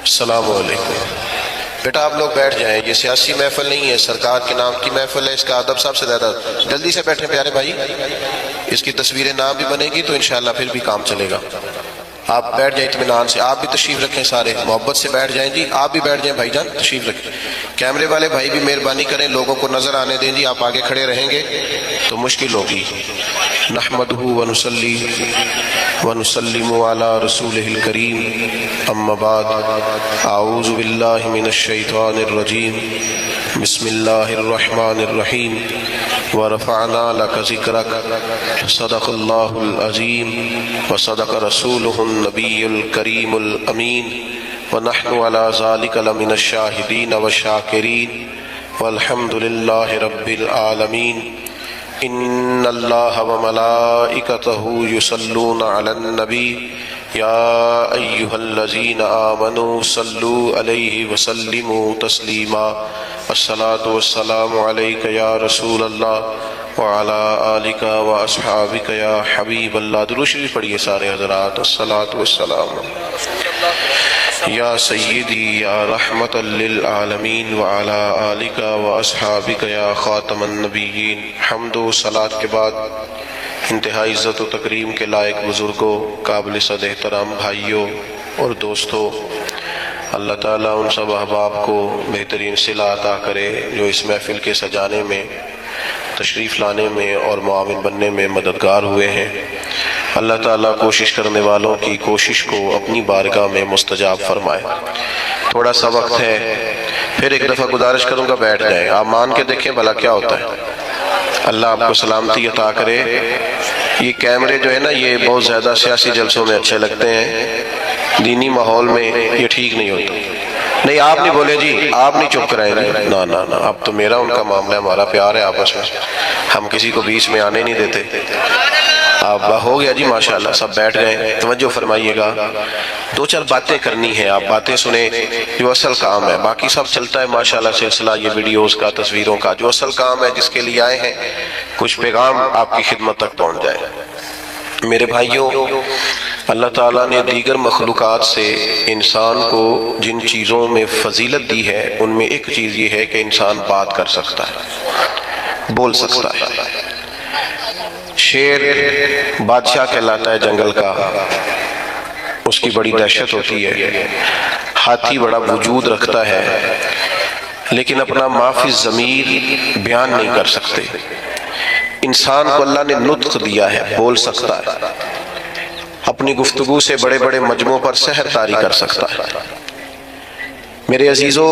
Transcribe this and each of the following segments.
السلام علیکم۔ بیٹا آپ لوگ بیٹھ جائیں، یہ سیاسی محفل نہیں ہے، سرکار کے نام کی محفل ہے، اس کا ادب سب سے زیادہ۔ جلدی سے بیٹھیں پیارے بھائی، اس کی تصویر نام بھی بنے گی تو انشاءاللہ پھر بھی کام چلے گا۔ آپ بیٹھ جائیں اطمینان سے، آپ بھی تشریف رکھیں، سارے محبت سے بیٹھ جائیں جی، آپ بھی بیٹھ جائیں بھائی جان، تشریف رکھیں۔ کیمرے والے بھائی بھی مہربانی کریں، لوگوں کو نظر آنے دیں جی، آپ آگے کھڑے رہیں گے تو مشکل ہوگی۔ نحمدہ ونصلی ونسلم علی رسولہ الکریم، اما بعد، اعوذ باللہ من الشیطان الرجیم، بسم اللہ الرحمن الرحیم، ورفعنا لک ذکرک، صدق اللہ العظیم وصدق رسولہ النبی الکریم الامین، ونحن علی ذلک لمن الشاہدین والشاکرین، والحمد للہ رب العالمین۔ ان اللہ وملائکتہ یصلون علی النبی، یا ایہا الذین آمنوا صلوا علیہ وسلموا تسلیما، الصلاۃ والسلام علیک یا رسول اللہ وعلی آلک واصحابک یا حبیب اللہ۔ درود شریف پڑھیے سارے حضرات۔ الصلاۃ والسلام یا سیدی یا رحمت للعالمین وعلی آلک واصحابک یا خاتم النبیین۔ حمد و صلاۃ کے بعد انتہائی عزت و تکریم کے لائق بزرگوں، قابل صد احترام بھائیوں اور دوستوں، اللہ تعالیٰ ان سب احباب کو بہترین صلہ عطا کرے جو اس محفل کے سجانے میں، تشریف لانے میں اور معاون بننے میں مددگار ہوئے ہیں۔ اللہ تعالیٰ کوشش کرنے والوں کی کوشش کو اپنی بارگاہ میں مستجاب فرمائے۔ تھوڑا سا وقت ہے، پھر ایک دفعہ گزارش کروں گا بیٹھ جائیں، آپ مان کے دیکھیں بھلا کیا ہوتا ہے۔ اللہ آپ کو سلامتی عطا کرے۔ یہ کیمرے جو ہے نا، یہ بہت زیادہ سیاسی جلسوں میں اچھے لگتے ہیں، دینی ماحول میں یہ ٹھیک نہیں ہوتا۔ نہیں آپ نہیں بولے جی، آپ نہیں چپ کرائیں گے، نا نا نا، اب تو میرا ان کا معاملہ ہے، ہمارا پیار ہے آپس میں، ہم کسی کو بیچ میں آنے نہیں دیتے۔ آپ ہو گیا جی ماشاءاللہ، سب بیٹھ گئے، توجہ فرمائیے گا۔ دو چار باتیں کرنی ہیں، آپ باتیں سنیں، جو اصل کام ہے، باقی سب چلتا ہے ماشاءاللہ سلسلہ یہ ویڈیوز کا، تصویروں کا۔ جو اصل کام ہے جس کے لیے آئے ہیں، کچھ پیغام آپ کی خدمت تک پہنچ جائے۔ میرے بھائیوں، اللہ تعالیٰ نے دیگر مخلوقات سے انسان کو جن چیزوں میں فضیلت دی ہے، ان میں ایک چیز یہ ہے کہ انسان بات کر سکتا ہے، بول سکتا ہے۔ شیر بادشاہ کہلاتا ہے جنگل کا، اس کی بڑی دہشت ہوتی ہے۔ ہاتھی بڑا وجود رکھتا ہے لیکن اپنا ما فی الضمیر بیان نہیں کر سکتے۔ انسان کو اللہ نے نطق دیا ہے، بول سکتا ہے، اپنی گفتگو سے بڑے بڑے مجموعوں پر سحر طاری کر سکتا ہے۔ میرے عزیزوں،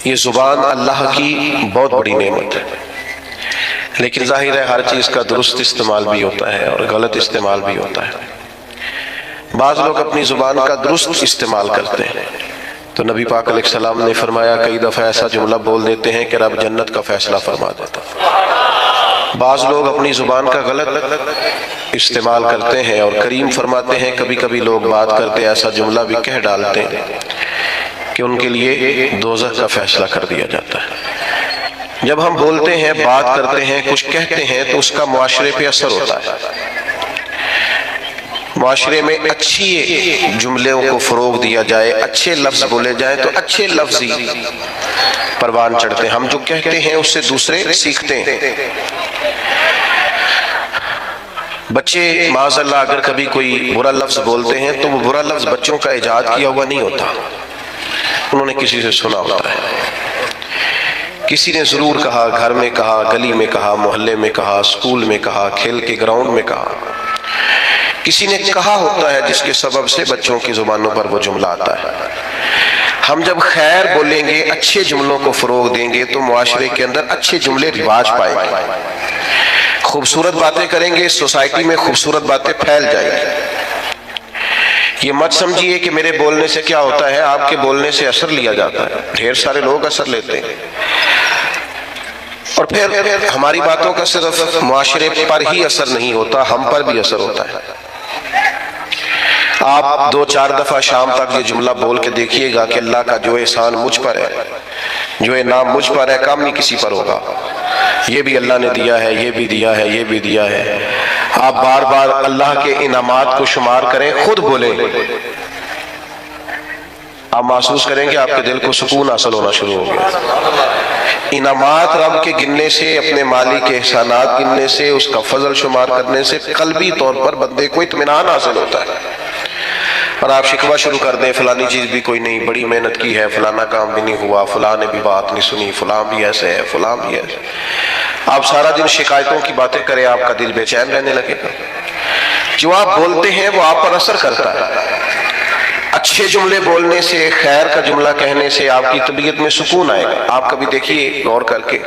یہ زبان اللہ کی بہت بڑی نعمت ہے، لیکن ظاہر ہے ہر چیز کا درست استعمال بھی ہوتا ہے اور غلط استعمال بھی ہوتا ہے۔ بعض لوگ اپنی زبان کا درست استعمال کرتے ہیں تو نبی پاک علیہ السلام نے فرمایا کئی دفعہ ایسا جملہ بول دیتے ہیں کہ رب جنت کا فیصلہ فرما دیتا۔ بعض لوگ اپنی زبان کا غلط استعمال کرتے ہیں اور کریم فرماتے ہیں کبھی کبھی لوگ بات کرتے ایسا جملہ بھی کہہ ڈالتے ہیں کہ ان کے لیے دوزخ کا فیصلہ کر دیا جاتا ہے۔ جب ہم بولتے ہیں، بات کرتے ہیں، کچھ کہتے ہیں تو اس کا معاشرے پہ اثر ہوتا ہے۔ معاشرے میں اچھی جملوں کو فروغ دیا جائے، اچھے لفظ بولے جائیں تو اچھے لفظ ہی پروان چڑھتے ہیں۔ ہم جو کہتے ہیں اس سے دوسرے سیکھتے ہیں۔ بچے معاذ اللہ اگر کبھی کوئی برا لفظ بولتے ہیں تو وہ برا لفظ بچوں کا ایجاد کیا ہوا نہیں ہوتا، انہوں نے کسی سے سنا ہوتا ہے۔ کسی نے ضرور کہا، گھر میں کہا، گلی میں کہا، محلے میں کہا، اسکول میں کہا، کھیل کے گراؤنڈ میں کہا، کسی نے کہا ہوتا ہے جس کے سبب سے بچوں کی زبانوں پر وہ جملہ آتا ہے۔ ہم جب خیر بولیں گے، اچھے جملوں کو فروغ دیں گے تو معاشرے کے اندر اچھے جملے رواج پائیں گے، خوبصورت باتیں کریں گے، سوسائٹی میں خوبصورت باتیں پھیل جائیں گی۔ یہ مت سمجھیے کہ میرے بولنے سے کیا ہوتا ہے، آپ کے بولنے سے اثر لیا جاتا ہے، ڈھیر سارے لوگ اثر لیتے ہیں، اور پھر ہماری باتوں کا صرف معاشرے پر ہی اثر نہیں ہوتا، ہم پر بھی اثر ہوتا ہے۔ آپ دو چار دفعہ شام تک یہ جملہ بول کے دیکھیے گا کہ اللہ کا جو احسان مجھ پر ہے، جو انعام مجھ پر ہے، کام نہیں کسی پر ہوگا۔ یہ بھی اللہ نے دیا ہے، یہ بھی دیا ہے، یہ بھی دیا ہے۔ آپ بار بار اللہ کے انعامات کو شمار کریں، خود بولیں، آپ محسوس کریں گے آپ کے دل کو سکون حاصل ہونا شروع ہو گیا۔ انعامات رب کے گننے سے، اپنے مالی کے احسانات گننے سے، اس کا فضل شمار کرنے سے قلبی طور پر بندے کو اطمینان حاصل ہوتا ہے۔ اور آپ شکوہ شروع کر دیں فلانی چیز بھی کوئی نہیں، بڑی محنت کی ہے، فلانا کام بھی نہیں ہوا، فلاں نے بھی بات نہیں سنی، فلاں بھی ایسے ہے، فلاں بھی ایسے، آپ سارا دن شکایتوں کی باتیں کریں، آپ کا دل بے چین رہنے لگے گا۔ جو آپ بولتے ہیں وہ آپ پر اثر کرتا ہے۔ اچھے جملے بولنے سے، خیر کا جملہ کہنے سے آپ کی طبیعت میں سکون آئے گا۔ آپ کبھی دیکھیے غور کر کے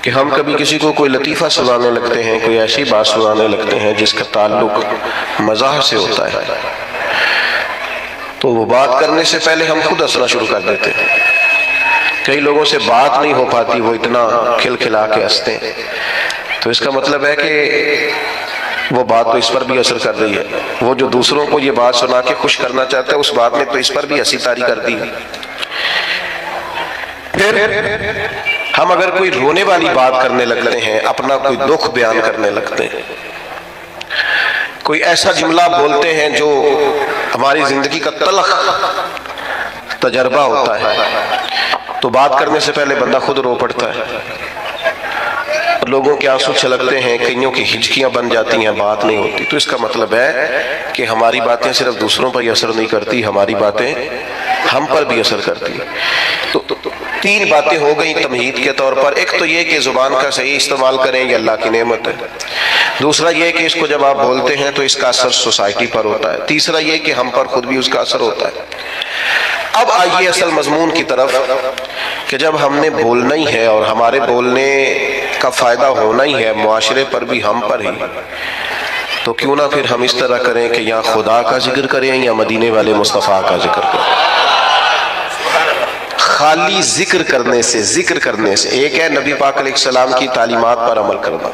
کہ ہم کبھی کسی کو کوئی لطیفہ سنانے لگتے ہیں، کوئی ایسی بات سنانے لگتے ہیں جس کا تعلق مزاح سے ہوتا ہے، تو وہ بات کرنے سے پہلے ہم خود ہنسنا شروع کر دیتے ہیں۔ کئی لوگوں سے بات نہیں ہو پاتی، وہ اتنا کھلکھلا کے ہنستے ہیں، تو اس کا مطلب ہے کہ وہ بات تو اس پر بھی اثر کر رہی ہے۔ وہ جو دوسروں کو یہ بات سنا کے خوش کرنا چاہتا ہے، اس بات نے تو اس پر بھی ہنسی طاری کر دی۔ پھر ہم اگر کوئی رونے والی بات کرنے لگتے ہیں، اپنا کوئی دکھ بیان کرنے لگتے ہیں، کوئی ایسا جملہ بولتے ہیں جو ہماری زندگی کا تلخ تجربہ ہوتا ہے، تو بات کرنے سے پہلے بندہ خود رو پڑتا ہے، لوگوں کے آنسو چھلکتے ہیں، کئیوں کی ہچکیاں بن جاتی ہیں، بات نہیں ہوتی۔ تو اس کا مطلب ہے کہ ہماری باتیں صرف دوسروں پر ہی اثر نہیں کرتی، ہماری باتیں ہم پر بھی اثر کرتی ہیں۔ تو تین باتیں ہو گئیں تمہید کے طور پر۔ ایک تو یہ کہ زبان کا صحیح استعمال کریں، یہ اللہ کی نعمت ہے۔ دوسرا یہ کہ اس کو جب آپ بولتے ہیں تو اس کا اثر سوسائٹی پر ہوتا ہے۔ تیسرا یہ کہ ہم پر خود بھی اس کا اثر ہوتا ہے۔ اب آئیے اصل مضمون کی طرف کہ جب ہم نے بولنا ہی ہے اور ہمارے بولنے کا فائدہ ہونا ہی ہے معاشرے پر بھی ہم پر ہی، تو کیوں نہ پھر ہم اس طرح کریں کہ یا خدا کا ذکر کریں یا مدینے والے مصطفیٰ کا ذکر کریں۔ خالی ذکر کرنے سے ایک ہے نبی پاک علیہ السلام کی تعلیمات پر عمل کرنا،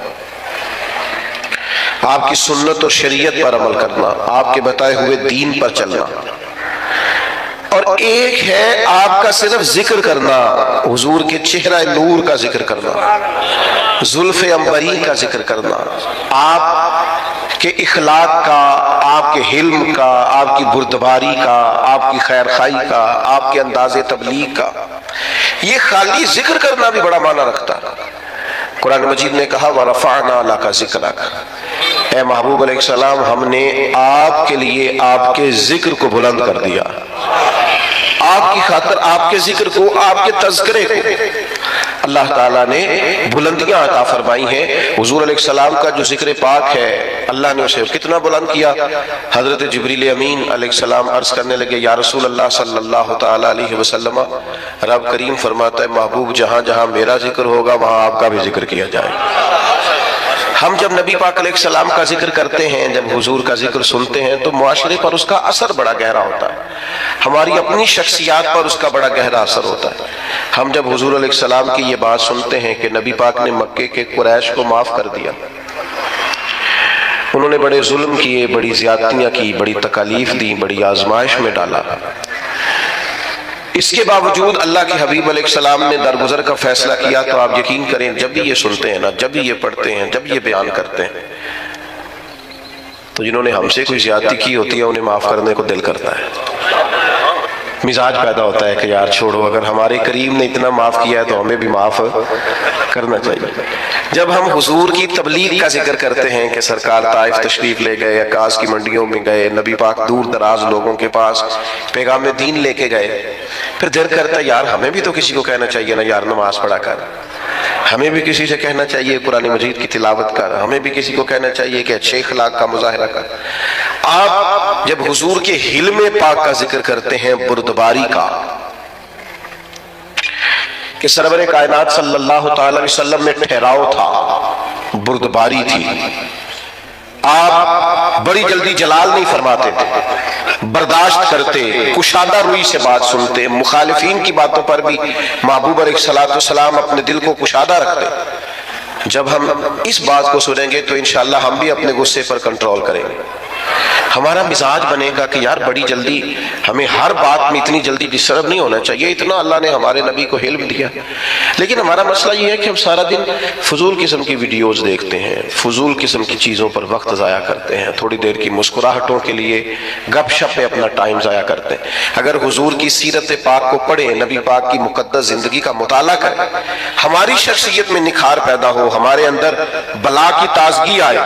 آپ کی سنت اور شریعت پر عمل کرنا، آپ کے بتائے ہوئے دین پر چلنا، اور ایک ہے آپ کا صرف ذکر کرنا، حضور کے چہرہ نور کا ذکر کرنا، زلف عنبری کا ذکر کرنا، آپ کے اخلاق کا، آپ کے حلم کا، آپ کی بردباری کا، آپ کی خیر خواہی کا، آپ کے انداز تبلیغ کا۔ یہ خالی ذکر کرنا بھی بڑا معنی رکھتا ہے۔ قرآن مجید نے کہا وَرَفَعْنَا لَكَ ذِكْرَكَ، اے محبوب علیہ السلام ہم نے آپ کے لیے آپ کے ذکر کو بلند کر دیا، آپ کی خاطر آپ کے ذکر کو، آپ کے تذکرے کو اللہ تعالیٰ نے بلندیاں عطا فرمائی ہیں۔ حضور علیہ السلام کا جو ذکر پاک ہے اللہ نے اسے کتنا بلند کیا۔ حضرت جبریل امین علیہ السلام عرض کرنے لگے یا رسول اللہ صلی اللہ تعالیٰ علیہ وسلم، رب کریم فرماتا ہے محبوب جہاں جہاں میرا ذکر ہوگا وہاں آپ کا بھی ذکر کیا جائے۔ ہم جب نبی پاک علیہ السلام کا ذکر کرتے ہیں، جب حضور کا ذکر سنتے ہیں تو معاشرے پر اس کا اثر بڑا گہرا ہوتا ہے، ہماری اپنی شخصیات پر اس کا بڑا گہرا اثر ہوتا ہے۔ ہم جب حضور علیہ السلام کی یہ بات سنتے ہیں کہ نبی پاک نے مکے کے قریش کو معاف کر دیا، انہوں نے بڑے ظلم کیے، بڑی زیادتیاں کی، بڑی تکالیف دی، بڑی آزمائش میں ڈالا، اس کے باوجود اللہ کے حبیب علیہ السلام نے درگزر کا فیصلہ کیا، تو آپ یقین کریں جب بھی یہ سنتے ہیں نا، جب بھی یہ پڑھتے ہیں، جب یہ بیان کرتے ہیں، تو جنہوں نے ہم سے کوئی زیادتی کی ہوتی ہے انہیں معاف کرنے کو دل کرتا ہے، مزاج پیدا ہوتا ہے کہ یار چھوڑو، اگر ہمارے کریم نے اتنا معاف کیا ہے تو ہمیں بھی معاف کرنا چاہیے۔ جب ہم حضور کی تبلیغ کا ذکر کرتے ہیں کہ سرکار طائف تشریف لے گئے، عکاظ کی منڈیوں میں گئے، نبی پاک دور دراز لوگوں کے پاس پیغام دین لے کے گئے، پھر دل کرتا ہے یار ہمیں بھی تو کسی کو کہنا چاہیے نا یار نماز پڑھا کر، ہمیں بھی کسی سے کہنا چاہیے قرآن مجید کی تلاوت کر، ہمیں بھی کسی کو کہنا چاہیے کہ اچھے اخلاق کا مظاہرہ کر۔ آپ جب حضور کے حلم پاک کا ذکر کرتے ہیں، بردباری کا، کہ سرور کائنات صلی اللہ تعالی علیہ وسلم میں ٹھہراؤ تھا، بردباری تھی، آپ بڑی جلدی جلال نہیں فرماتے تھے، برداشت کرتے، کشادہ روئی سے بات سنتے، مخالفین کی باتوں پر بھی محبوب علیہ السلام اپنے دل کو کشادہ رکھتے۔ جب ہم اس بات کو سنیں گے تو انشاءاللہ ہم بھی اپنے غصے پر کنٹرول کریں گے۔ ہمارا مزاج بنے گا کہ یار بڑی جلدی ہمیں ہر بات میں اتنی جلدی ڈسٹرب نہیں ہونا چاہیے، اتنا اللہ نے ہمارے نبی کو علم دیا۔ لیکن ہمارا مسئلہ یہ ہے کہ ہم سارا دن فضول قسم کی ویڈیوز دیکھتے ہیں، فضول قسم کی چیزوں پر وقت ضائع کرتے ہیں، تھوڑی دیر کی مسکراہٹوں کے لیے گپ شپ میں اپنا ٹائم ضائع کرتے ہیں۔ اگر حضور کی سیرت پاک کو پڑھیں، نبی پاک کی مقدس زندگی کا مطالعہ کریں، ہماری شخصیت میں نکھار پیدا ہو، ہمارے اندر بلا کی تازگی آئے،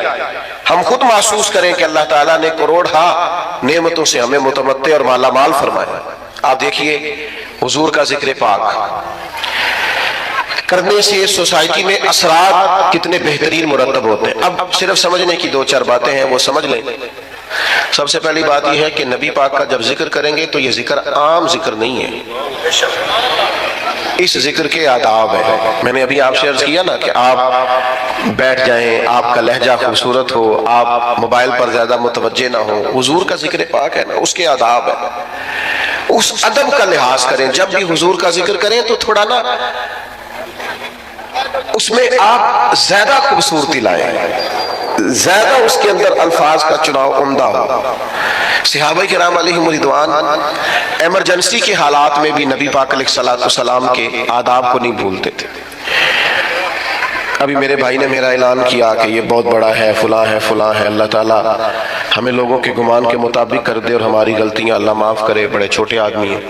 ہم خود محسوس کریں کہ اللہ تعالیٰ نے کروڑہا نعمتوں سے ہمیں متمتع اور مالا مال فرمایا۔ آپ دیکھیے حضور کا ذکر پاک کرنے سے سوسائٹی میں اثرات کتنے بہترین مرتب ہوتے ہیں۔ اب صرف سمجھنے کی دو چار باتیں ہیں، وہ سمجھ لیں۔ سب سے پہلی بات یہ ہے کہ نبی پاک کا جب ذکر کریں گے تو یہ ذکر عام ذکر نہیں ہے، اس ذکر کے آداب ہیں۔ میں نے ابھی آپ سے عرض کیا نا کہ آپ بیٹھ جائیں، آپ کا لہجہ خوبصورت ہو، آپ موبائل پر زیادہ متوجہ نہ ہو، حضور کا ذکر پاک ہے نا، اس کے آداب ہیں، اس ادب کا لحاظ کریں۔ جب بھی حضور کا ذکر کریں تو تھوڑا نا اس میں آپ زیادہ خوبصورتی لائیں، زیادہ اس کے اندر الفاظ کا چناؤ عمدہ ہو۔ صحابہ کرام علیہم رضوان ایمرجنسی کے حالات میں بھی نبی پاک علیہ الصلوۃ والسلام کے آداب کو نہیں بھولتے تھے۔ ابھی میرے بھائی نے میرا اعلان کیا کہ یہ بہت بڑا ہے، فلاں ہے، فلاں ہے، اللہ تعالیٰ ہمیں لوگوں کے گمان کے مطابق کر دے اور ہماری غلطیاں اللہ معاف کرے، بڑے چھوٹے آدمی ہیں۔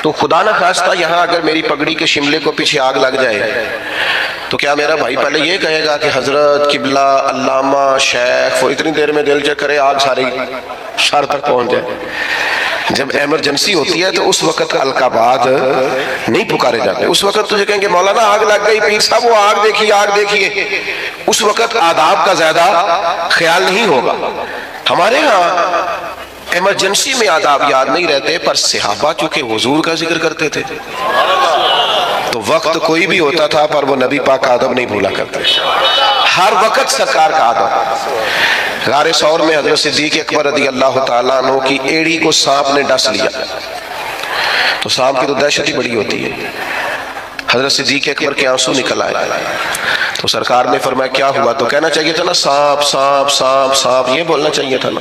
تو خدا نہ خواستہ یہاں اگر میری پگڑی کے شملے کو پیچھے آگ لگ جائے تو کیا میرا بھائی پہلے یہ کہے گا کہ حضرت، قبلہ، علامہ، شیخ، اور اتنی دیر میں دل چیک کرے آگ ساری سر تک پہنچ جائے؟ جب ایمرجنسی ہوتی ہے تو اس وقت القابات نہیں پکارے جاتے، اس وقت تجھے کہیں گے مولانا آگ لگ گئی، پیر صاحب وہ آگ دیکھیے، آگ دیکھیے، اس وقت آداب کا زیادہ خیال نہیں ہوگا۔ ہمارے ہاں ایمرجنسی میں آداب یاد نہیں رہتے، پر صحابہ چونکہ حضور کا ذکر کرتے تھے تو وقت کوئی بھی ہوتا تھا پر وہ نبی پاک کا ادب نہیں بھولا کرتے، ہر وقت سرکار کا ادب۔ غار ثور میں حضرت صدیق اکبر رضی اللہ تعالیٰ عنہ کی ایڑی کو سانپ نے ڈس لیا، تو سانپ کی تو دہشت ہی بڑی ہوتی ہے، حضرت صدیق اکبر کے آنسو نکل آئے، تو سرکار نے فرمایا کیا ہوا؟ تو کہنا چاہیے تھا نا سانپ سانپ سانپ سانپ، یہ بولنا چاہیے تھا نا،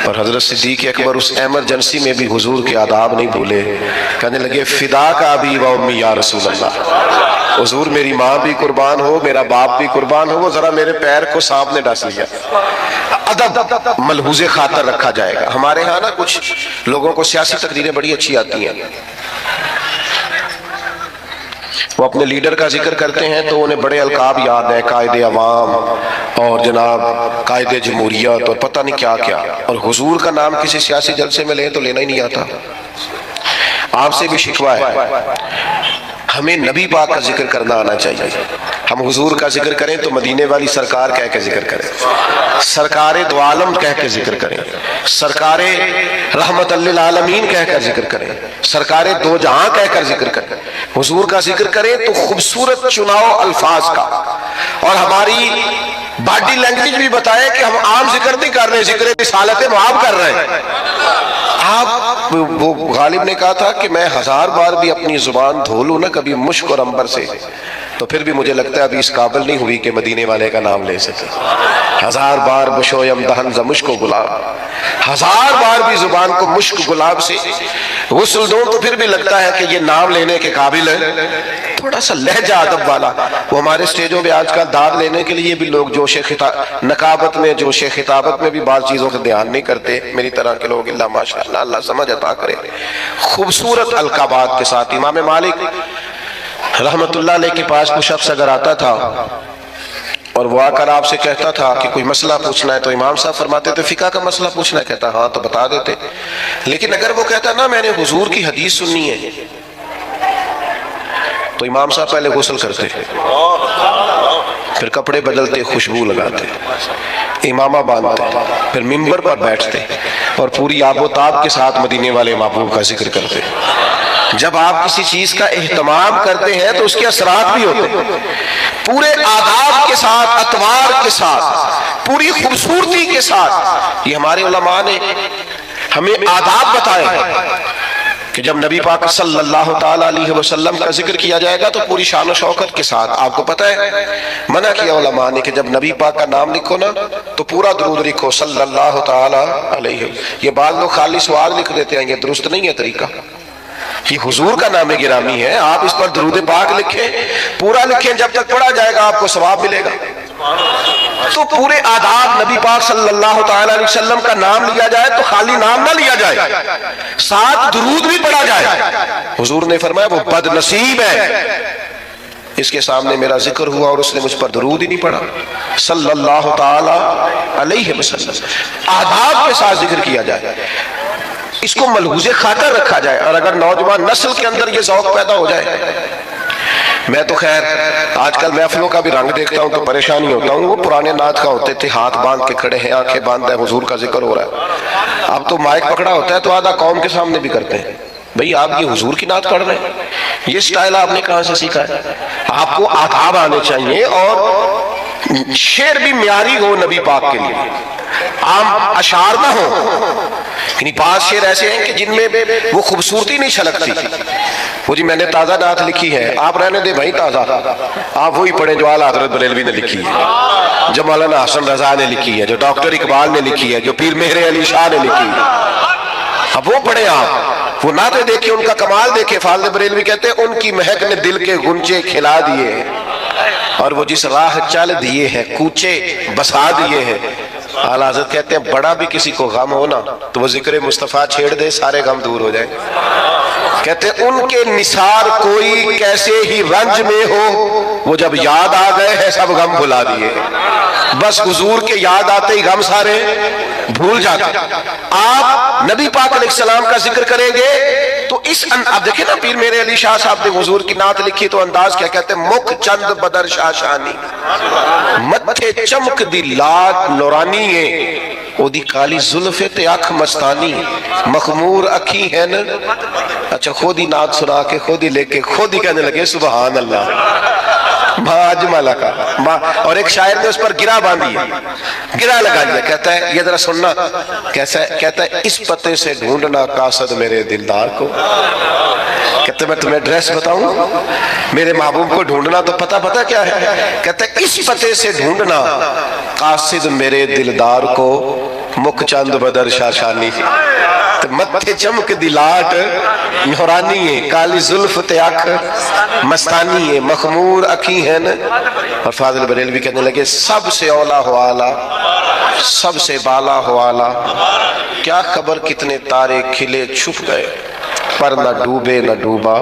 پر حضرت صدیق اکبر اس ایمرجنسی میں بھی حضور کے آداب نہیں بھولے، کہنے لگے فدا کا ابی و امی یا رسول اللہ، حضور میری ماں بھی قربان ہو، میرا باپ بھی قربان ہو، وہ ذرا میرے پیر کو سانپ نے ڈس لیا۔ ادب ملحوظ خاطر رکھا جائے گا۔ ہمارے ہاں نا کچھ لوگوں کو سیاسی تقریریں بڑی اچھی آتی ہیں، وہ اپنے لیڈر کا ذکر کرتے ہیں تو انہیں بڑے القاب یاد ہیں، قائد عوام اور جناب قائد جمہوریت اور پتہ نہیں کیا کیا، اور حضور کا نام کسی سیاسی جلسے میں لیں تو لینا ہی نہیں آتا۔ آپ سے بھی شکوہ ہے، ہمیں نبی پاک کا ذکر کرنا آنا چاہیے۔ ہم حضور کا ذکر کریں تو مدینے والی سرکار کہہ کے ذکر کریں، سرکار دو عالم کہہ کے ذکر کریں، سرکار رحمت للعالمین کہہ کر ذکر کریں، سرکار دو جہاں کہہ کر ذکر کریں۔ حضور کا ذکر کریں تو خوبصورت چناؤ الفاظ کا، اور ہماری باڈی لینگویج بھی بتائے کہ ہم عام ذکر نہیں کر رہے، ذکر رسالت معاب کر رہے ہیں۔ آپ وہ غالب نے کہا تھا کہ میں 1000 بار بھی اپنی زبان دھو لوں نا کبھی مشک اور عنبر سے، تو پھر بھی مجھے لگتا ہے ابھی اس قابل نہیں ہوئی کہ مدینے والے کا نام لے سکے۔ 1000 بار بشویم دہن ز مشک و گلاب، 1000 بار بھی زبان کو مشک گلاب سے غسل دوں تو پھر بھی لگتا ہے کہ یہ نام لینے کے قابل ہے۔ تھوڑا سا لہجہ ادب والا، وہ ہمارے سٹیجوں پہ آج کل داد لینے کے لیے بھی لوگ جوش نقابت میں، جوش خطابت میں بھی بعض چیزوں کا دھیان نہیں کرتے، میری طرح کے لوگ اللہ ماشاءاللہ، اللہ سمجھ عطا کرے، خوبصورت القابات کے ساتھ۔ امام مالک رحمت اللہ علیہ کے پاس کوئی شخص اگر آتا تھا اور وہ آ کر آپ سے کہتا تھا کہ کوئی مسئلہ پوچھنا ہے، تو امام صاحب فرماتے تھے فقہ کا مسئلہ پوچھنا ہے؟ کہتا ہاں، تو بتا دیتے۔ لیکن اگر وہ کہتا نا میں نے حضور کی حدیث سننی ہے، تو امام صاحب پہلے غسل کرتے، پھر کپڑے بدلتے، خوشبو لگاتے، امامہ باندھتے، پھر منبر پر بیٹھتے اور پوری آب و تاب کے ساتھ مدینے والے محبوب کا ذکر کرتے۔ جب آپ کسی چیز کا اہتمام کرتے ہیں تو اس کے اثرات بھی ہوتے ہیں، پورے آداب کے ساتھ، اطوار کے ساتھ، پوری خوبصورتی کے ساتھ۔ یہ ہمارے علماء نے ہمیں آداب بتائے کہ کہ جب نبی پاک صلی اللہ تعالی علیہ وسلم کا ذکر کیا جائے گا تو پوری شان و شوکت کے ساتھ. آپ کو پتہ ہے منع کیا علماء نے کہ جب نبی پاک کا نام لکھو نا تو پورا درود لکھو صلی اللہ تعالی علیہ. یہ بعض لوگ خالی سوال لکھ دیتے ہیں، یہ درست نہیں ہے طریقہ. یہ حضور کا نام گرامی ہے، آپ اس پر درود پاک لکھیں، پورا لکھیں، جب تک پڑھا جائے گا آپ کو ثواب ملے گا. تو پورے آداب نبی پاک صلی اللہ تعالی علیہ وسلم کا نام لیا جائے تو خالی نام نہ لیا جائے، ساتھ درود بھی پڑھا جائے. حضور نے فرمایا وہ بد نصیب ہے اس کے سامنے میرا ذکر ہوا اور اس نے مجھ پر درود ہی نہیں پڑھا صلی اللہ تعالی علیہ وسلم. آداب کے ساتھ ذکر کیا جائے، اس کو ملحوظ خاطر رکھا جائے. اور اگر نوجوان نسل کے اندر یہ ذوق پیدا ہو جائے، میں تو خیر آج کل محفلوں کا بھی رنگ دیکھتا ہوں تو پریشانی ہوتا ہوں. وہ پرانے نعت کا ہوتے تھے، ہاتھ باندھ کے کھڑے ہیں، آنکھیں باندھ ہیں، حضور کا ذکر ہو رہا ہے. اب تو مائک پکڑا ہوتا ہے تو آدھا قوم کے سامنے بھی کرتے ہیں. بھئی آپ یہ حضور کی نعت پڑھ رہے ہیں، یہ سٹائل آپ نے کہاں سے سیکھا ہے؟ آپ کو آداب آنے چاہیے اور شعر بھی معیاری ہو نبی پاک کے لیے، عام اشعار نہ ہو. یعنی بعض شعر ایسے ہیں کہ جن میں وہ خوبصورتی نہیں چھلکتی. وہ جی میں نے تازہ نعت لکھی ہے، آپ رہنے دیں بھائی تازہ، آپ وہی پڑھیں جو اعلیٰ حضرت بریلوی نے لکھی ہے، جو مولانا حسن رضا نے لکھی ہے، جو ڈاکٹر اقبال نے لکھی ہے، جو پیر مہر علی شاہ نے لکھی ہے. اب وہ پڑھیں آپ، وہ نعتیں دیکھیں، ان کا کمال دیکھیں. فاضل بریلوی کہتے ہیں ان کی مہک نے دل کے غنچے کھلا دیے اور وہ جس راہ چل دیے ہیں کوچے بسا دیے ہیں. اعلیٰ حضرت کہتے ہیں بڑا بھی کسی کو غم ہونا تو وہ ذکر مصطفیٰ چھیڑ دے، سارے غم دور ہو جائیں. کہتے ہیں ان کے نثار کوئی کیسے ہی رنج میں ہو، وہ جب یاد آ گئے ہیں سب غم بھلا دیے. بس حضور کے یاد آتے ہی غم سارے بھول جاتے. آپ نبی پاک علیہ السلام کا ذکر کریں گے تو اس اب دیکھیں نا پیر میرے علی شاہ صاحب نے حضور کی نعت لکھی تو انداز کیا کہتے ہیں، مکھ چند بدر شاشانی متھے چمک دی لاٹ نورانی ہے، او دی کالی زلف تے اکھ مستانی مخمور اکھی ہے نا. اچھا خود ہی نعت سنا کے خود ہی لے کے خود ہی کہنے لگے سبحان اللہ ما اجمل کا. اور ایک شاعر نے اس پر گرہ باندھی ہے، گرہ لگا دیا. کہتا ہے یہ ذرا سننا کیسا ہے، کہتا ہے اس پتے سے ڈھونڈنا قاصد میرے دلدار کو. کہتے میں تمہیں ایڈریس بتاؤں، میرے محبوب کو ڈھونڈنا تو پتہ کیا ہے. کہتا ہے اس پتے سے ڈھونڈنا قاصد میرے دلدار کو، مکھ چند بدر شاشانی متھے چمک دی لاٹ نورانی ہے، کالی زلف تے اکھ مستانی ہے، مخمور اکھی ہے نا. اور فاضل بریلوی کہنے لگے سب سے اولا ہو آلہ، سب سے بالا ہو آلہ، کیا خبر کتنے تارے کھلے چھپ گئے پر نہ ڈوبے نہ ڈوبا.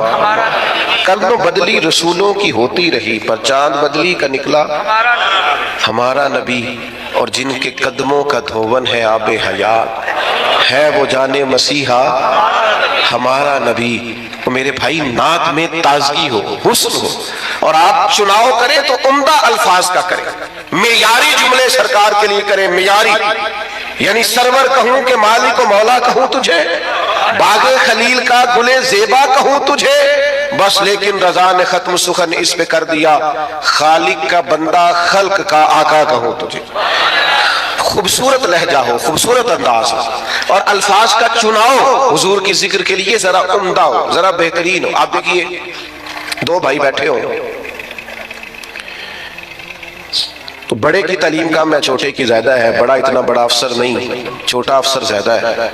قدموں بدلی رسولوں کی ہوتی رہی پر چاند بدلی کا نکلا ہمارا نبی. اور جن کے قدموں کا دھون ہے آب حیات، ہے وہ جانے مسیحا ہمارا نبی. میرے بھائی نعت میں تازگی ہو، حسن ہو، اور آپ چناؤ کریں تو عمدہ الفاظ کا کریں، معیاری جملے سرکار کے لیے کریں. معیاری یعنی سرور کہوں کہ مالک و مولا کہوں تجھے، باغ خلیل کا گلے زیبا کہوں تجھے، بس لیکن رضا نے ختم سخن اس پہ کر دیا، خالق کا بندہ خلق کا آقا کہوں تجھے. خوبصورت لہجہ ہو، خوبصورت انداز ہو، اور الفاظ کا چناؤ حضور کی ذکر کے لیے ذرا عمدہ ہو، ذرا بہترین ہو. آپ دیکھیے دو بھائی بیٹھے ہو تو بڑے کی تعلیم کم ہے، چھوٹے کی زیادہ ہے. بڑا اتنا بڑا افسر نہیں، چھوٹا افسر زیادہ ہے.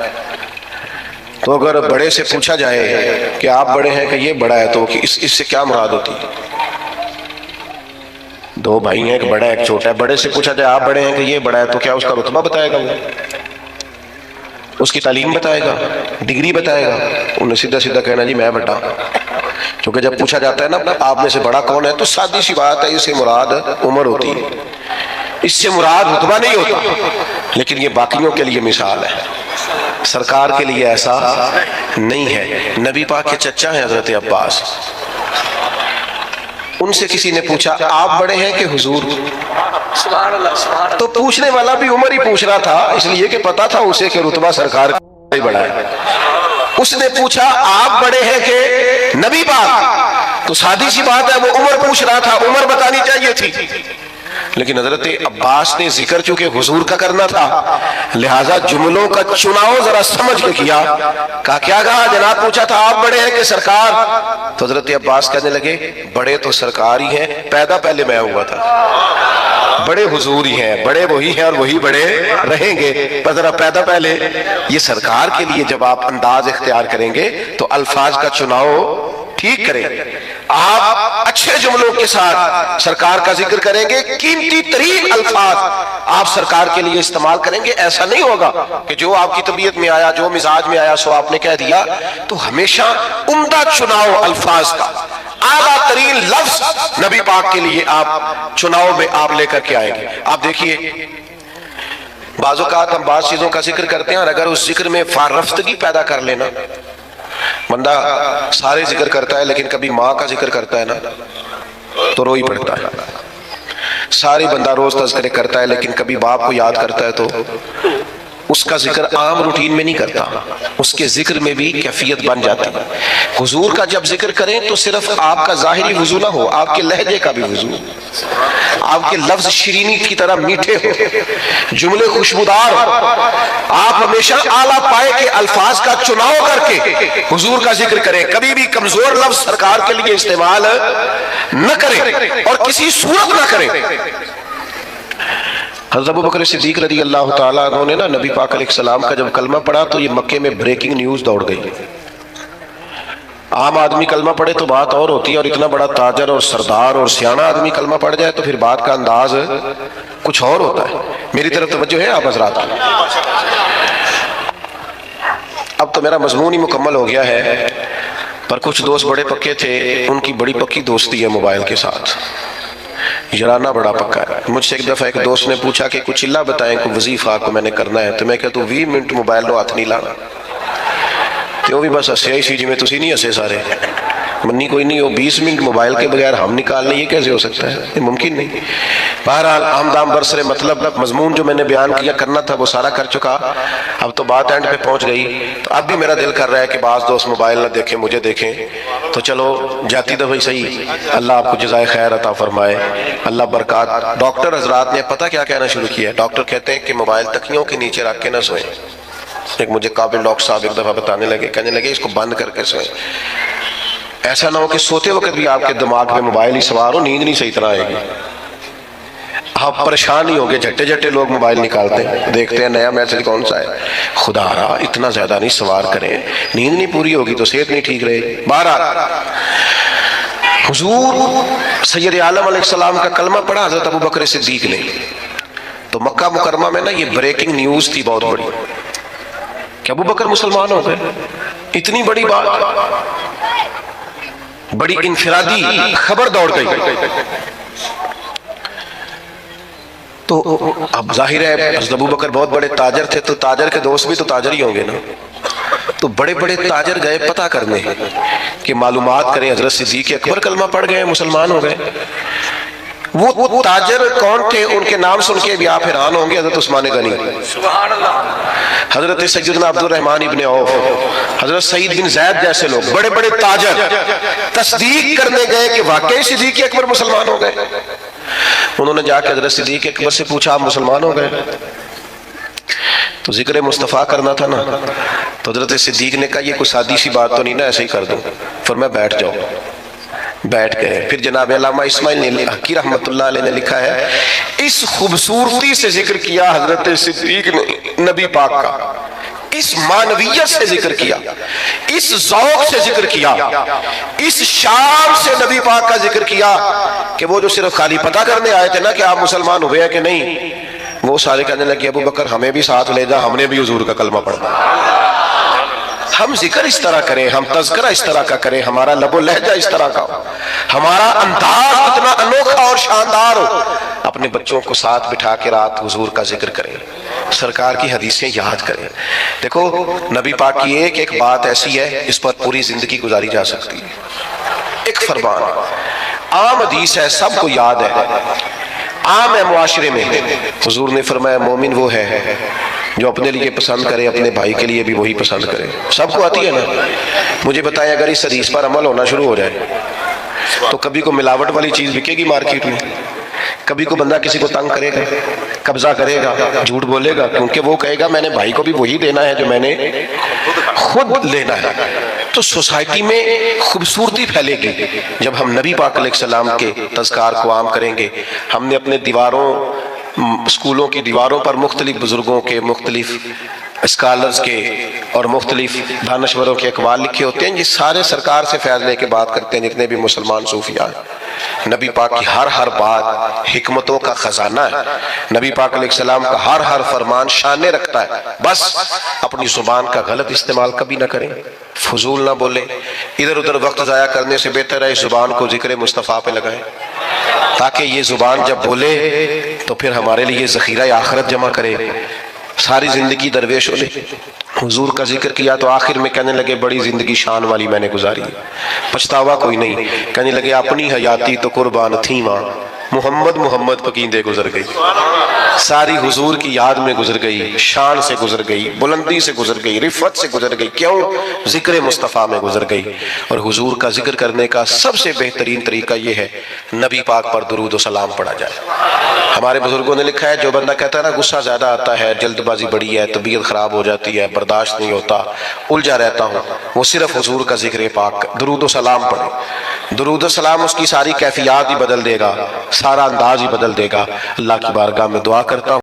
تو اگر بڑے سے پوچھا جائے کہ آپ بڑے ہیں کہ یہ بڑا ہے تو اس سے کیا مراد ہوتی؟ دو بھائی ہیں، ایک بڑا ہے ایک چھوٹا ہے. بڑے سے پوچھا جائے آپ بڑے ہیں کہ یہ بڑا ہے تو کیا اس کا رتبہ بتائے گا، وہ اس کی تعلیم بتائے گا، ڈگری بتائے گا؟ انہیں سیدھا سیدھا کہنا جی میں بڑا. کیونکہ جب پوچھا جاتا ہے نا آپ میں سے بڑا کون ہے تو سادی سی بات ہے، اس سے مراد عمر ہوتی ہے، اس سے مراد رتبہ نہیں ہوتا. لیکن یہ باقیوں کے لیے مثال ہے، سرکار کے لیے ایسا نہیں ہے. نبی پاک کے چچا ہیں حضرت عباس، ان سے کسی نے پوچھا آپ بڑے ہیں کہ حضور؟ تو پوچھنے والا بھی عمر ہی پوچھ رہا تھا، اس لیے کہ پتا تھا اسے کہ رتبہ سرکار کا بڑا ہے. اس نے پوچھا آپ بڑے ہیں کہ نبی پاک؟ تو سادی سی بات ہے، وہ عمر پوچھ رہا تھا، عمر بتانی چاہیے تھی. لیکن حضرت عباس نے ذکر چونکہ حضور کا کرنا تھا لہٰذا جملوں کا چناؤ ذرا سمجھ کے کیا. کہا کیا کہا جناب؟ پوچھا تھا آپ بڑے ہیں کہ سرکار؟ تو حضرت عباس کہنے لگے بڑے تو سرکار ہی ہیں، پیدا پہلے میں ہوا تھا. بڑے حضور ہی ہیں، بڑے وہی ہیں اور وہی بڑے رہیں گے، پر ذرا پیدا پہلے. یہ سرکار کے لیے جب آپ انداز اختیار کریں گے تو الفاظ کا چناؤ ٹھیک کریں. آپ اچھے جملوں کے ساتھ سرکار کا ذکر کریں گے، قیمتی ترین الفاظ آپ سرکار کے لیے استعمال کریں گے. ایسا نہیں ہوگا کہ جو آپ کی طبیعت میں آیا، جو مزاج میں آیا سو آپ نے کہہ دیا. تو ہمیشہ عمدہ چناؤ الفاظ کا، اعلیٰ ترین لفظ نبی پاک کے لیے آپ چناؤ میں آپ لے کر کے آئیں گے. آپ دیکھیے بعض اوقات ہم بعض چیزوں کا ذکر کرتے ہیں اور اگر اس ذکر میں فارفتگی پیدا کر لینا، بندہ سارے ذکر کرتا ہے لیکن کبھی ماں کا ذکر کرتا ہے نا تو رو ہی پڑتا ہے. سارے بندہ روز تذکرے کرتا ہے لیکن کبھی باپ کو یاد کرتا ہے تو اس کا ذکر عام روٹین میں نہیں کرتا، اس کے ذکر میں بھی کیفیت بن جاتی ہے. حضور کا جب ذکر کریں تو صرف آپ کا ظاہری وضو نہ ہو، آپ کے لہجے کا بھی وضو، آپ کے لفظ شیرینی کی طرح میٹھے ہو، جملے خوشبودار ہو. آپ ہمیشہ اعلیٰ پائے کے الفاظ کا چناؤ کر کے حضور کا ذکر کریں. کبھی بھی کمزور لفظ سرکار کے لیے استعمال نہ کریں اور کسی صورت نہ کریں. حضرت ابوبکر صدیق رضی اللہ تعالیٰ عنہ نے نبی پاک علیہ السلام کا جب کلمہ پڑھا تو یہ مکے میں بریکنگ نیوز دوڑ گئی. عام آدمی کلمہ پڑھے تو بات اور ہوتی ہے، اور اتنا بڑا تاجر اور سردار اور سیانہ آدمی کلمہ پڑھ جائے تو پھر بات کا انداز کچھ اور ہوتا ہے. میری طرف توجہ ہے آپ حضرات؟ اب تو میرا مضمون ہی مکمل ہو گیا ہے، پر کچھ دوست بڑے پکے تھے، ان کی بڑی پکی دوستی ہے موبائل کے ساتھ، یارانہ بڑا پکا ہے. مجھ سے ایک دفعہ ایک دوست نے پوچھا کہ کچھ اللہ بتائیں کوئی وظیفہ کو میں نے کرنا ہے، تو میں کہتا ہوں 20 منٹ موبائل نو ہاتھ نہیں لانا. تو وہ بھی بس ہسیا ہی سی جی میں تسی نہیں ہسے سارے منی کوئی نہیں ہو. 20 منٹ موبائل کے بغیر ہم نکال لیں، یہ کیسے ہو سکتا ہے؟ یہ ممکن نہیں. بہرحال آمدام برسر مطلب مضمون جو میں نے بیان کیا کرنا تھا وہ سارا کر چکا. اب تو بات اینڈ پہ پہنچ گئی. تو اب بھی میرا دل کر رہا ہے کہ بعض دوست موبائل نہ دیکھیں مجھے دیکھیں. تو چلو جاتی دفعہ صحیح، اللہ آپ کو جزائے خیر عطا فرمائے، اللہ برکات. ڈاکٹر حضرات نے پتہ کیا کہنا شروع کیا ہے؟ ڈاکٹر کہتے ہیں کہ موبائل تکیوں کے نیچے رکھ کے نہ سوئیں. ایک مجھے قابل ڈاکٹر صاحب ایک دفعہ بتانے لگے، کہنے لگے اس کو بند کر کے سوئیں. ایسا نہ ہو کہ سوتے وقت بھی آپ کے دماغ میں موبائل ہی سوار ہو، نیند نہیں صحیح طرح آئے گی. آپ پریشان ہی ہوں گے. جھٹے جھٹے لوگ موبائل نکالتے ہیں، دیکھتے ہیں نیا میسج کون سا ہے. خدا را اتنا زیادہ نہیں سوار کریں، نیند نہیں پوری ہوگی تو صحت نہیں ٹھیک رہے گی. بہرحال حضور سید عالم علیہ السلام کا کلمہ پڑھا حضرت ابوبکر صدیق نے. تو مکہ مکرمہ میں نا یہ بریکنگ نیوز تھی بہت بڑی کہ ابوبکر مسلمان ہو گئے. اتنی بڑی بات، بڑی انفرادی خبر دوڑ گئی. تو اب ظاہر ہے حضرت ابوبکر بہت بڑے تاجر تھے، تو تاجر کے دوست بھی تو تاجر ہی ہوں گے نا. تو بڑے بڑے تاجر گئے پتہ کرنے کہ معلومات کریں حضرت صدیق اکبر کلمہ پڑھ گئے، مسلمان ہو گئے. وہ تاجر کون تھے؟ ان کے نام سن کے بھی آپ حیران ہوں گے. حضرت عثمان غنی، حضرت سیدنا عبد الرحمن ابن عوف، حضرت سعید بن زید جیسے لوگ بڑے بڑے تاجر تصدیق کرنے گئے کہ واقعی صدیق اکبر مسلمان ہو گئے. انہوں نے جا کے حضرت صدیق اکبر سے پوچھا آپ مسلمان ہو گئے؟ تو ذکر مصطفیٰ کرنا تھا نا. تو حضرت صدیق نے کہا یہ کوئی سادی سی بات تو نہیں نا، ایسے ہی کر دوں. فرمایا بیٹھ جاؤ. بیٹھ گئے. پھر جناب علامہ اسماعیل حقی رحمۃ اللہ علیہ نے لکھا ہے اس خوبصورتی سے ذکر کیا حضرت صدیق نے نبی پاک کا، اس معنویت سے ذکر کیا، اس ذوق سے ذکر کیا، اس شان سے نبی پاک کا ذکر کیا کہ وہ جو صرف خالی پتہ کرنے آئے تھے نا کہ آپ مسلمان ہوئے ہیں کہ نہیں، وہ سارے کہنے لگے ابو بکر ہمیں بھی ساتھ لے جا، ہم نے بھی حضور کا کلمہ پڑھنا. ہم ذکر اس طرح کریں، ہم تذکرہ اس طرح کا کریں، ہمارا لب و لہجہ اس طرح کا ہو، ہمارا انداز اتنا انوکھا اور شاندار ہو. اپنے بچوں کو ساتھ بٹھا کے رات حضور کا ذکر کریں، سرکار کی حدیثیں یاد کریں. دیکھو نبی پاک کی ایک ایک بات ایسی ہے اس پر پوری زندگی گزاری جا سکتی ہے. ایک فرمان عام حدیث ہے، سب کو یاد ہے، عام ہے معاشرے میں. حضور نے فرمایا مومن وہ ہے جو اپنے لیے پسند کرے اپنے بھائی کے لیے بھی وہی پسند کرے. سب کو آتی ہے نا. مجھے بتائیں اگر اس حدیث پر عمل ہونا شروع ہو جائے تو کبھی کو ملاوٹ والی چیز بکے گی مارکیٹ میں؟ کبھی کو بندہ کسی کو تنگ کرے گا، قبضہ کرے گا، جھوٹ بولے گا، کیونکہ وہ کہے گا میں نے بھائی کو بھی وہی دینا ہے جو میں نے خود لینا ہے۔ تو سوسائٹی میں خوبصورتی پھیلے گی جب ہم نبی پاک علیہ السلام کے تذکار کو عام کریں گے۔ ہم نے اپنے دیواروں، اسکولوں کی دیواروں پر مختلف بزرگوں کے، مختلف اسکالرز کے اور مختلف دانشوروں کے اقوال لکھے ہوتے ہیں، یہ سارے سرکار سے فیض لے کے بات کرتے ہیں جتنے بھی مسلمان صوفیاء ہیں۔ نبی پاک کی ہر بات حکمتوں کا خزانہ ہے، نبی پاک علیہ السلام کا ہر فرمان شانے رکھتا ہے۔ بس اپنی زبان کا غلط استعمال کبھی نہ کریں، فضول نہ بولیں، ادھر ادھر وقت ضائع کرنے سے بہتر ہے اس زبان کو ذکر مصطفیٰ پہ لگائیں، تاکہ یہ زبان جب بولے تو پھر ہمارے لیے ذخیرہ آخرت جمع کرے، ساری زندگی درویش ہو لے۔ حضور کا ذکر کیا تو آخر میں کہنے لگے بڑی زندگی شان والی میں نے گزاری ہے، پچھتاوا کوئی نہیں۔ کہنے لگے اپنی حیاتی تو قربان تھی ماں، محمد پکیندے گزر گئی، ساری حضور کی یاد میں گزر گئی، شان سے گزر گئی، بلندی سے گزر گئی، رفت سے گزر گئی۔ کیوں؟ ذکر مصطفیٰ میں گزر گئی۔ اور حضور کا ذکر کرنے کا سب سے بہترین طریقہ یہ ہے نبی پاک پر درود و سلام پڑھا جائے۔ ہمارے بزرگوں نے لکھا ہے جو بندہ کہتا ہے نا غصہ زیادہ آتا ہے، جلد بازی بڑی ہے، طبیعت خراب ہو جاتی ہے، برداشت نہیں ہوتا، الجھا رہتا ہوں، وہ صرف حضور کا ذکر پاک درود و سلام پڑھے۔ درود و سلام اس کی ساری کیفیات ہی بدل دے گا، سارا انداز ہی بدل دے گا۔ اللہ کی بارگاہ میں دعا کرتا ہوں